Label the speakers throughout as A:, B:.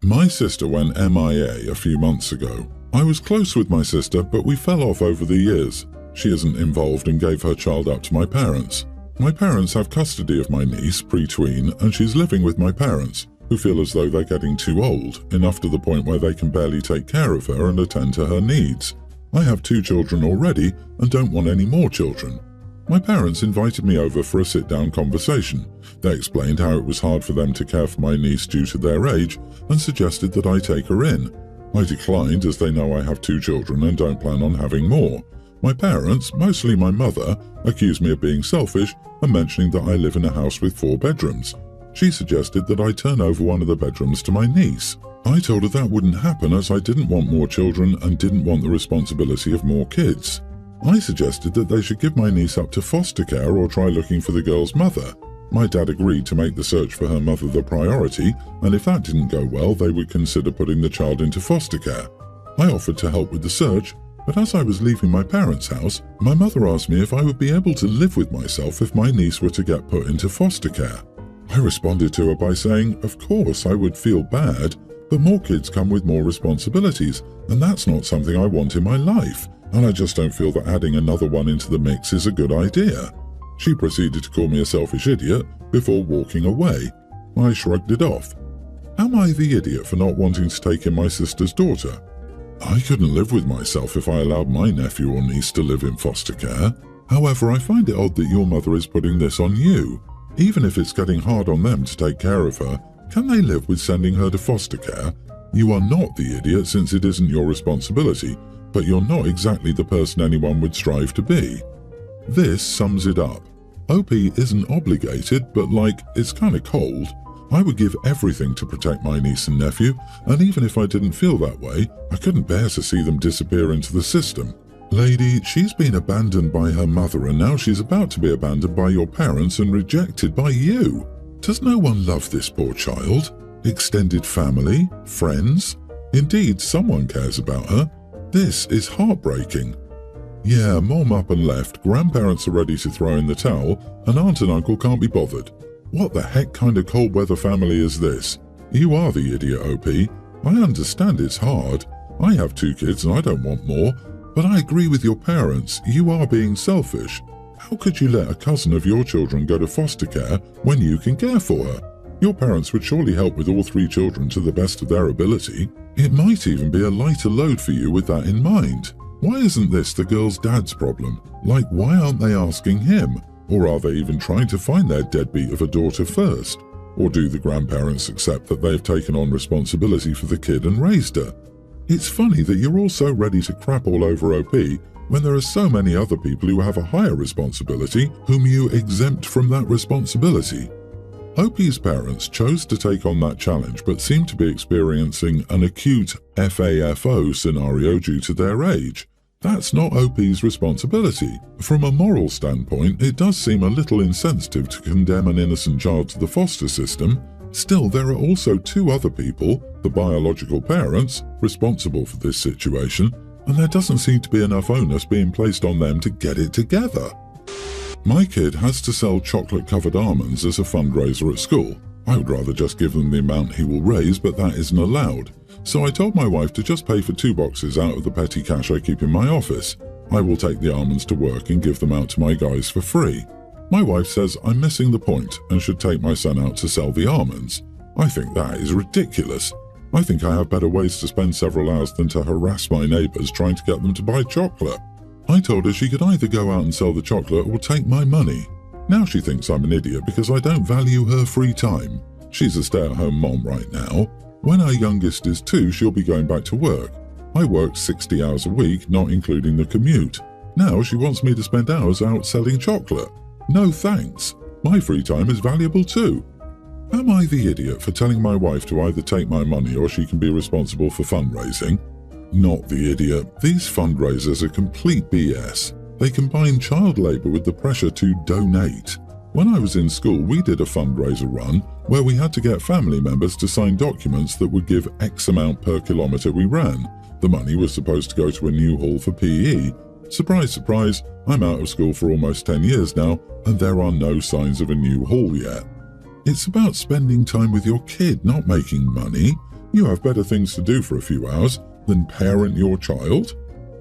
A: My sister went MIA a few months ago. I was close with my sister, but we fell off over the years. She isn't involved and gave her child up to my parents. My parents have custody of my niece, pre-tween, and she's living with my parents, who feel as though they're getting too old, enough to the point where they can barely take care of her and attend to her needs. I have 2 children already and don't want any more children. My parents invited me over for a sit-down conversation. They explained how it was hard for them to care for my niece due to their age and suggested that I take her in. I declined as they know I have 2 children and don't plan on having more. My parents, mostly my mother, accused me of being selfish and mentioning that I live in a house with 4 bedrooms. She suggested that I turn over one of the bedrooms to my niece. I told her that wouldn't happen as I didn't want more children and didn't want the responsibility of more kids. I suggested that they should give my niece up to foster care or try looking for the girl's mother. My dad agreed to make the search for her mother the priority, and if that didn't go well, they would consider putting the child into foster care. I offered to help with the search, but as I was leaving my parents' house, my mother asked me if I would be able to live with myself if my niece were to get put into foster care. I responded to her by saying, of course I would feel bad, but more kids come with more responsibilities, and that's not something I want in my life. And I just don't feel that adding another one into the mix is a good idea. She proceeded to call me a selfish idiot before walking away. I shrugged it off. Am I the idiot for not wanting to take in my sister's daughter? I couldn't live with myself if I allowed my nephew or niece to live in foster care. However, I find it odd that your mother is putting this on you. Even if it's getting hard on them to take care of her, can they live with sending her to foster care? You are not the idiot since it isn't your responsibility, but you're not exactly the person anyone would strive to be. This sums it up. OP isn't obligated, but it's kinda cold. I would give everything to protect my niece and nephew, and even if I didn't feel that way, I couldn't bear to see them disappear into the system. Lady, she's been abandoned by her mother and now she's about to be abandoned by your parents and rejected by you. Does no one love this poor child? Extended family? Friends? Indeed, someone cares about her. This is heartbreaking. Yeah, mom up and left, grandparents are ready to throw in the towel, and aunt and uncle can't be bothered. What the heck kind of cold weather family is this? You are the idiot, OP. I understand it's hard. I have 2 kids and I don't want more, but I agree with your parents, you are being selfish. How could you let a cousin of your children go to foster care when you can care for her? Your parents would surely help with all 3 children to the best of their ability. It might even be a lighter load for you with that in mind. Why isn't this the girl's dad's problem? Why aren't they asking him? Or are they even trying to find their deadbeat of a daughter first? Or do the grandparents accept that they've taken on responsibility for the kid and raised her? It's funny that you're all so ready to crap all over OP when there are so many other people who have a higher responsibility whom you exempt from that responsibility. OP's parents chose to take on that challenge but seem to be experiencing an acute FAFO scenario due to their age. That's not OP's responsibility. From a moral standpoint, it does seem a little insensitive to condemn an innocent child to the foster system. Still, there are also 2 other people, the biological parents, responsible for this situation, and there doesn't seem to be enough onus being placed on them to get it together. My kid has to sell chocolate-covered almonds as a fundraiser at school. I would rather just give them the amount he will raise, but that isn't allowed. So I told my wife to just pay for 2 boxes out of the petty cash I keep in my office. I will take the almonds to work and give them out to my guys for free. My wife says I'm missing the point and should take my son out to sell the almonds. I think that is ridiculous. I think I have better ways to spend several hours than to harass my neighbours trying to get them to buy chocolate. I told her she could either go out and sell the chocolate or take my money. Now she thinks I'm an idiot because I don't value her free time. She's a stay-at-home mom right now. When our youngest is 2, she'll be going back to work. I work 60 hours a week, not including the commute. Now she wants me to spend hours out selling chocolate. No thanks. My free time is valuable too. Am I the idiot for telling my wife to either take my money or she can be responsible for fundraising? Not the idiot. These fundraisers are complete BS. They combine child labour with the pressure to donate. When I was in school, we did a fundraiser run where we had to get family members to sign documents that would give X amount per kilometre we ran. The money was supposed to go to a new hall for PE. Surprise, surprise, I'm out of school for almost 10 years now, and there are no signs of a new hall yet. It's about spending time with your kid, not making money. You have better things to do for a few hours than parent your child?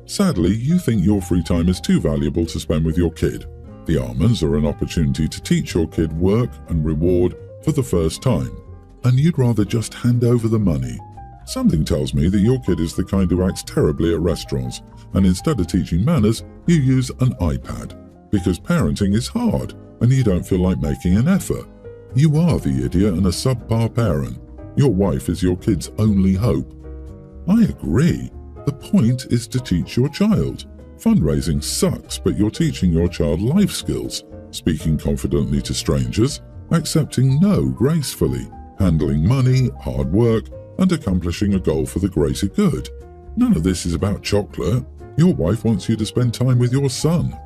A: Sadly, you think your free time is too valuable to spend with your kid. The almonds are an opportunity to teach your kid work and reward for the first time, and you'd rather just hand over the money. Something tells me that your kid is the kind who acts terribly at restaurants, and instead of teaching manners, you use an iPad. Because parenting is hard, and you don't feel like making an effort. You are the idiot and a subpar parent. Your wife is your kid's only hope. I agree. The point is to teach your child. Fundraising sucks, but you're teaching your child life skills, speaking confidently to strangers, accepting no gracefully, handling money, hard work, and accomplishing a goal for the greater good. None of this is about chocolate. Your wife wants you to spend time with your son.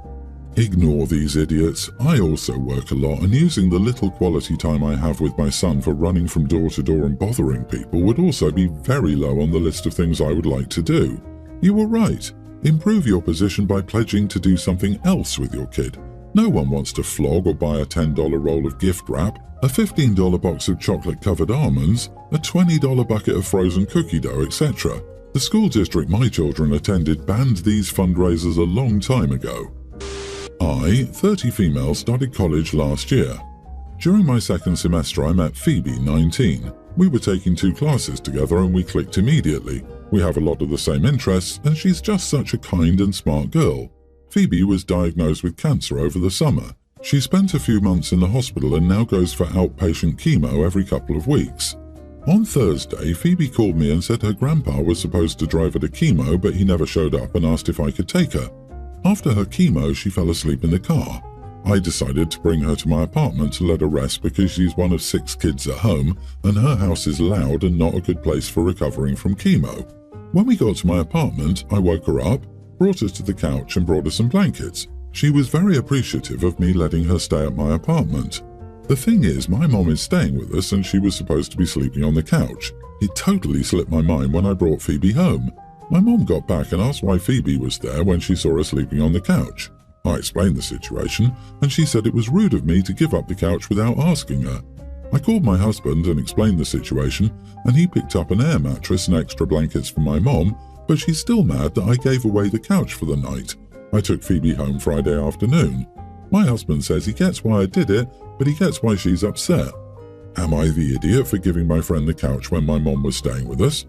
A: Ignore these idiots. I also work a lot, and using the little quality time I have with my son for running from door to door and bothering people would also be very low on the list of things I would like to do. You were right. Improve your position by pledging to do something else with your kid. No one wants to flog or buy a $10 roll of gift wrap, a $15 box of chocolate-covered almonds, a $20 bucket of frozen cookie dough, etc. The school district my children attended banned these fundraisers a long time ago. I, 30 female, started college last year. During my second semester I met Phoebe, 19. We were taking 2 classes together and we clicked immediately. We have a lot of the same interests and she's just such a kind and smart girl. Phoebe was diagnosed with cancer over the summer. She spent a few months in the hospital and now goes for outpatient chemo every couple of weeks. On Thursday, Phoebe called me and said her grandpa was supposed to drive her to chemo, but he never showed up and asked if I could take her. After her chemo, she fell asleep in the car. I decided to bring her to my apartment to let her rest because she's one of 6 kids at home and her house is loud and not a good place for recovering from chemo. When we got to my apartment, I woke her up, brought her to the couch and brought her some blankets. She was very appreciative of me letting her stay at my apartment. The thing is, my mom is staying with us and she was supposed to be sleeping on the couch. It totally slipped my mind when I brought Phoebe home. My mom got back and asked why Phoebe was there when she saw her sleeping on the couch. I explained the situation and she said it was rude of me to give up the couch without asking her. I called my husband and explained the situation and he picked up an air mattress and extra blankets for my mom, but she's still mad that I gave away the couch for the night. I took Phoebe home Friday afternoon. My husband says he gets why I did it, but he gets why she's upset. Am I the idiot for giving my friend the couch when my mom was staying with us?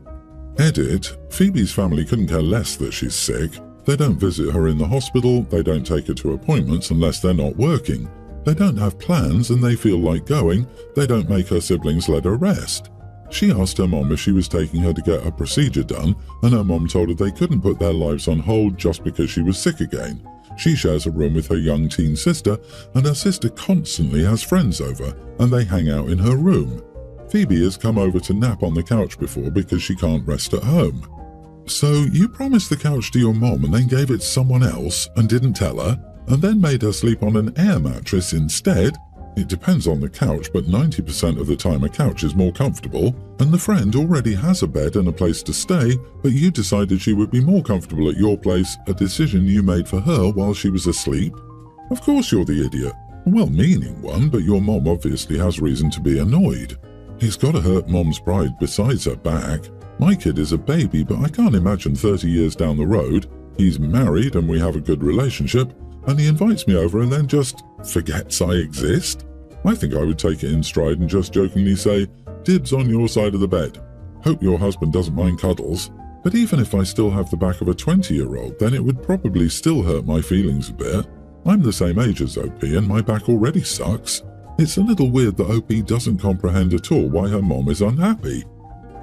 A: Edit, Phoebe's family couldn't care less that she's sick. They don't visit her in the hospital, they don't take her to appointments unless they're not working. They don't have plans and they feel like going, they don't make her siblings let her rest. She asked her mom if she was taking her to get a procedure done, and her mom told her they couldn't put their lives on hold just because she was sick again. She shares a room with her young teen sister, and her sister constantly has friends over, and they hang out in her room. Phoebe has come over to nap on the couch before because she can't rest at home. So you promised the couch to your mom and then gave it to someone else and didn't tell her, and then made her sleep on an air mattress instead? It depends on the couch, but 90% of the time a couch is more comfortable, and the friend already has a bed and a place to stay, but you decided she would be more comfortable at your place, a decision you made for her while she was asleep. Of course you're the idiot. A well-meaning one, but your mom obviously has reason to be annoyed. It's gotta hurt mom's pride besides her back. My kid is a baby, but I can't imagine 30 years down the road, he's married and we have a good relationship, and he invites me over and then just forgets I exist? I think I would take it in stride and just jokingly say, dibs on your side of the bed. Hope your husband doesn't mind cuddles. But even if I still have the back of a 20-year-old, then it would probably still hurt my feelings a bit. I'm the same age as OP and my back already sucks. It's a little weird that OP doesn't comprehend at all why her mom is unhappy.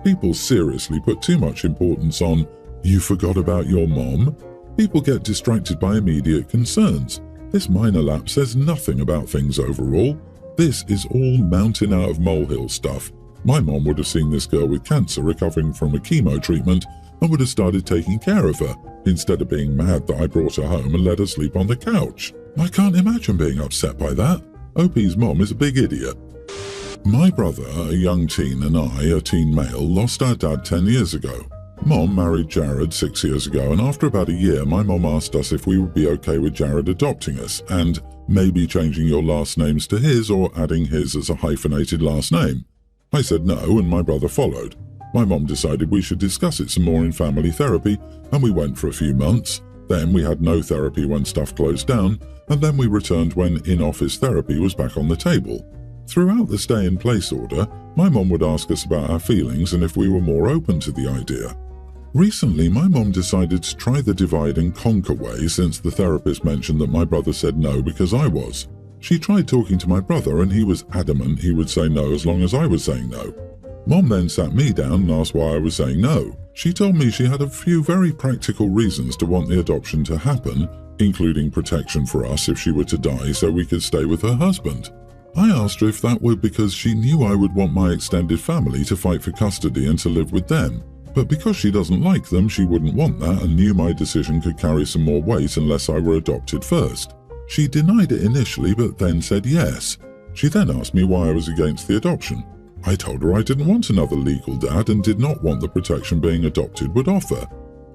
A: People seriously put too much importance on, you forgot about your mom? People get distracted by immediate concerns. This minor lapse says nothing about things overall. This is all mountain out of molehill stuff. My mom would have seen this girl with cancer recovering from a chemo treatment and would have started taking care of her, instead of being mad that I brought her home and let her sleep on the couch. I can't imagine being upset by that. OP's mom is a big idiot. My brother, a young teen, and I, a teen male, lost our dad 10 years ago. Mom married Jared 6 years ago, and after about a year, my mom asked us if we would be okay with Jared adopting us, and maybe changing your last names to his or adding his as a hyphenated last name. I said no, and my brother followed. My mom decided we should discuss it some more in family therapy, and we went for a few months. Then we had no therapy when stuff closed down, and then we returned when in-office therapy was back on the table. Throughout the stay-in-place order, my mom would ask us about our feelings and if we were more open to the idea. Recently, my mom decided to try the divide and conquer way since the therapist mentioned that my brother said no because I was. She tried talking to my brother and he was adamant he would say no as long as I was saying no. Mom then sat me down and asked why I was saying no. She told me she had a few very practical reasons to want the adoption to happen, including protection for us if she were to die so we could stay with her husband. I asked her if that were because she knew I would want my extended family to fight for custody and to live with them, but because she doesn't like them, she wouldn't want that and knew my decision could carry some more weight unless I were adopted first. She denied it initially but then said yes. She then asked me why I was against the adoption. I told her I didn't want another legal dad and did not want the protection being adopted would offer.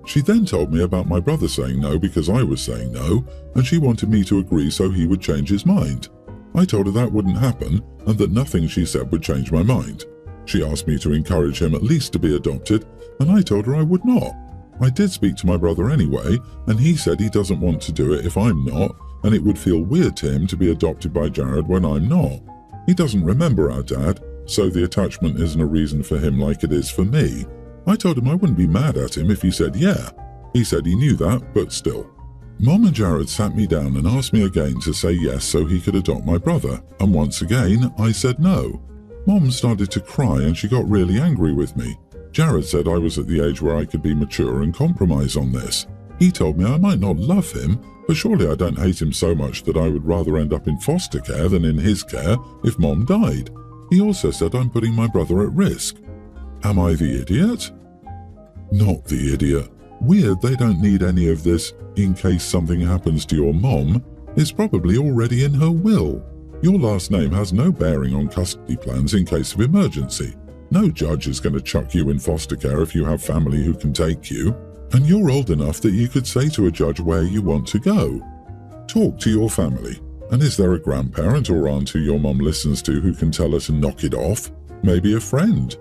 A: She then told me about my brother saying no because I was saying no, and she wanted me to agree so he would change his mind. I told her that wouldn't happen and that nothing she said would change my mind. She asked me to encourage him at least to be adopted, and I told her I would not. I did speak to my brother anyway, and he said he doesn't want to do it if I'm not, and it would feel weird to him to be adopted by Jared when I'm not. He doesn't remember our dad, so the attachment isn't a reason for him like it is for me. I told him I wouldn't be mad at him if he said yeah. He said he knew that, but still. Mom and Jared sat me down and asked me again to say yes so he could adopt my brother, and once again I said no. Mom started to cry and she got really angry with me. Jared said I was at the age where I could be mature and compromise on this. He told me I might not love him, but surely I don't hate him so much that I would rather end up in foster care than in his care if Mom died. He also said I'm putting my brother at risk. Am I the idiot? Not the idiot. Weird they don't need any of this in case something happens to your mom. It's probably already in her will. Your last name has no bearing on custody plans in case of emergency. No judge is going to chuck you in foster care if you have family who can take you. And you're old enough that you could say to a judge where you want to go. Talk to your family. And is there a grandparent or aunt who your mom listens to who can tell her to knock it off? Maybe a friend.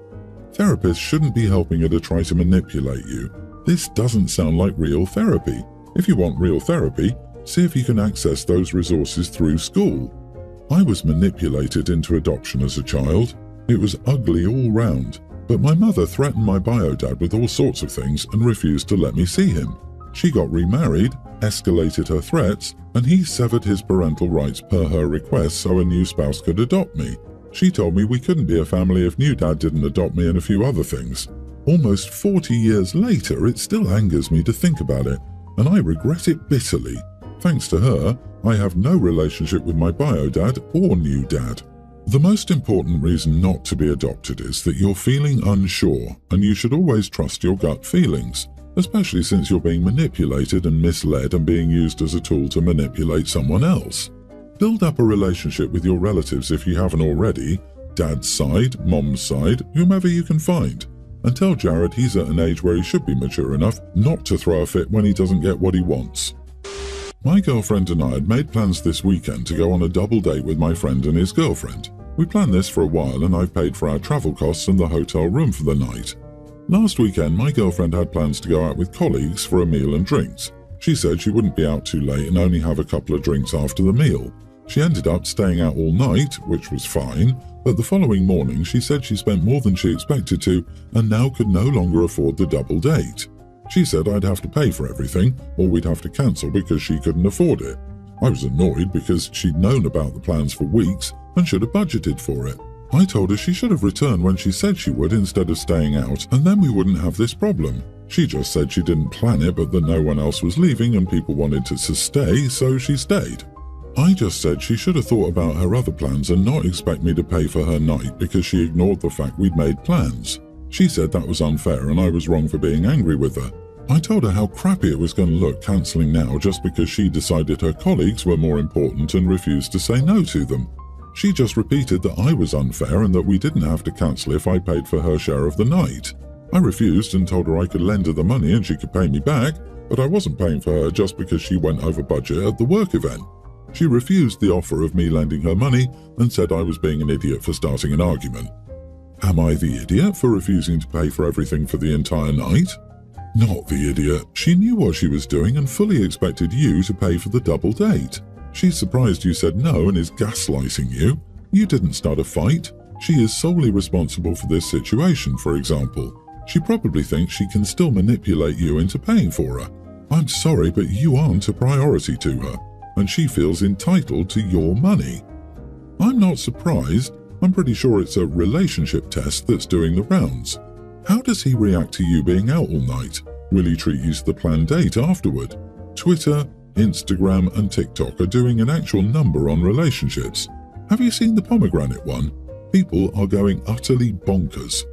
A: Therapists shouldn't be helping her to try to manipulate you. This doesn't sound like real therapy. If you want real therapy, see if you can access those resources through school. I was manipulated into adoption as a child. It was ugly all round, but my mother threatened my bio dad with all sorts of things and refused to let me see him. She got remarried, escalated her threats, and he severed his parental rights per her request so a new spouse could adopt me. She told me we couldn't be a family if new dad didn't adopt me and a few other things. Almost 40 years later, it still angers me to think about it, and I regret it bitterly. Thanks to her, I have no relationship with my bio dad or new dad. The most important reason not to be adopted is that you're feeling unsure, and you should always trust your gut feelings, especially since you're being manipulated and misled and being used as a tool to manipulate someone else. Build up a relationship with your relatives if you haven't already, dad's side, mom's side, whomever you can find, and tell Jared he's at an age where he should be mature enough not to throw a fit when he doesn't get what he wants. My girlfriend and I had made plans this weekend to go on a double date with my friend and his girlfriend. We planned this for a while and I've paid for our travel costs and the hotel room for the night. Last weekend, my girlfriend had plans to go out with colleagues for a meal and drinks. She said she wouldn't be out too late and only have a couple of drinks after the meal. She ended up staying out all night, which was fine, but the following morning she said she spent more than she expected to and now could no longer afford the double date. She said I'd have to pay for everything or we'd have to cancel because she couldn't afford it. I was annoyed because she'd known about the plans for weeks and should have budgeted for it. I told her she should have returned when she said she would instead of staying out, and then we wouldn't have this problem. She just said she didn't plan it but that no one else was leaving and people wanted to stay, so she stayed. I just said she should have thought about her other plans and not expect me to pay for her night because she ignored the fact we'd made plans. She said that was unfair and I was wrong for being angry with her. I told her how crappy it was going to look cancelling now just because she decided her colleagues were more important and refused to say no to them. She just repeated that I was unfair and that we didn't have to cancel if I paid for her share of the night. I refused and told her I could lend her the money and she could pay me back, but I wasn't paying for her just because she went over budget at the work event. She refused the offer of me lending her money and said I was being an idiot for starting an argument. Am I the idiot for refusing to pay for everything for the entire night? Not the idiot. She knew what she was doing and fully expected you to pay for the double date. She's surprised you said no and is gaslighting you. You didn't start a fight. She is solely responsible for this situation, for example. She probably thinks she can still manipulate you into paying for her. I'm sorry, but you aren't a priority to her, and she feels entitled to your money. I'm not surprised. I'm pretty sure it's a relationship test that's doing the rounds. How does he react to you being out all night? Will he treat you to the planned date afterward? Twitter, Instagram, and TikTok are doing an actual number on relationships. Have you seen the pomegranate one? People are going utterly bonkers.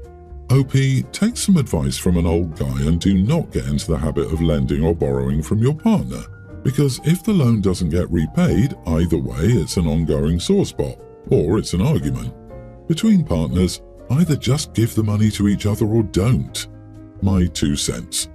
A: OP, take some advice from an old guy and do not get into the habit of lending or borrowing from your partner. Because if the loan doesn't get repaid, either way it's an ongoing sore spot, or it's an argument. Between partners, either just give the money to each other or don't. My 2 cents.